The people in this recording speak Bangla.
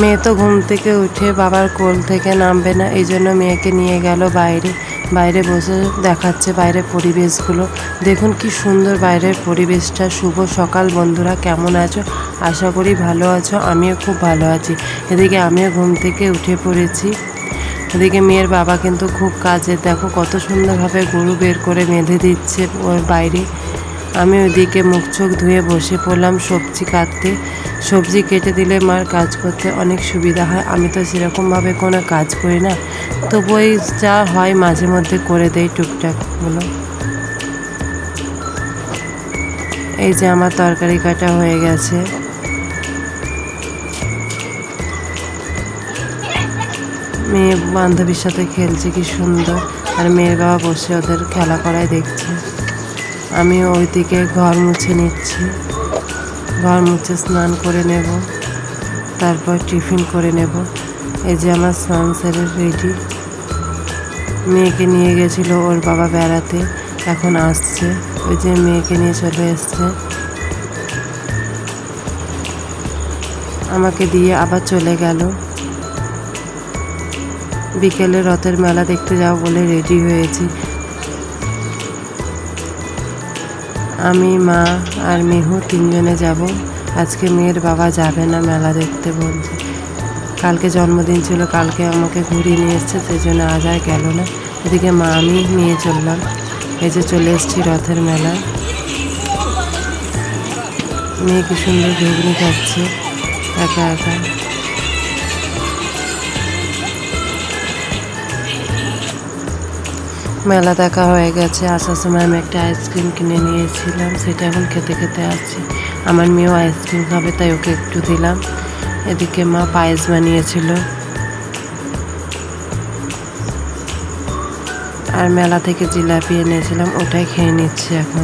মেয়ে তো ঘুম থেকে উঠে বাবার কোল থেকে নামবে না, এই জন্য মেয়েকে নিয়ে গেল বাইরে। বাইরে বসে দেখাচ্ছে বাইরের পরিবেশগুলো। দেখুন কি সুন্দর বাইরের পরিবেশটা। শুভ সকাল বন্ধুরা, কেমন আছো? আশা করি ভালো আছো। আমিও খুব ভালো আছি। এদিকে আমিও ঘুম থেকে উঠে পড়েছি। এদিকে মেয়ের বাবা কিন্তু খুব কাজে, দেখো কত সুন্দরভাবে গরু বের করে বেঁধে দিচ্ছে ওর বাইরে। আমি ওইদিকে মুখ চোখ ধুয়ে বসে পড়লাম সবজি কাটতে। সবজি কেটে দিলে মার কাজ করতে অনেক সুবিধা হয়। আমি তো সেরকমভাবে কোনো কাজ করি না, তবু ওই যা হয় মাঝে মধ্যে করে দেই টুকটাকগুলো। এই যে আমার তরকারি কাটা হয়ে গেছে। মেয়ে বান্ধবীর সাথে খেলছে কি সুন্দর, আর মেয়ের বাবা বসে ওদের খেলা করায় দেখছে। আমি ওইদিকে ঘর মুছে নিচ্ছি। ঘর মুছে স্নান করে নেব, তারপর টিফিন করে নেব। এই যে আমার স্নান সেরে রেডি। মেয়েকে নিয়ে গেছিলো ওর বাবা বেড়াতে, এখন আসছে। ওই যে মেয়েকে নিয়ে চলে এসছে, আমাকে দিয়ে আবার চলে গেল। বিকেলে রথের মেলা দেখতে যাও বলে রেডি হয়েছি। আমি, মা আর মেহু তিনজনে যাব। আজকে মেয়ের বাবা যাবে না মেলা দেখতে বলছে। কালকে জন্মদিন ছিল, কালকে আমাকে ঘুরিয়ে নিয়ে এসছে, সেই জন্য আজ আর গেল না। এদিকে মা আমি নিয়ে চললাম। এই যে চলে এসেছি রথের মেলায়। মেয়ে কি সুন্দর ঘুগনি খাচ্ছে একা একা। মেলা দেখা হয়ে গেছে। আসার সময় আমি একটা আইসক্রিম কিনে নিয়েছিলাম, সেটা এখন খেতে খেতে আসছি। আমার মেয়েও আইসক্রিম খাবে, তাই ওকে একটু দিলাম। এদিকে মা পায়েস বানিয়েছিল। আর মেলা থেকে জিলাপি এনেছিলাম, ওটাই খেয়ে নিচ্ছি এখন।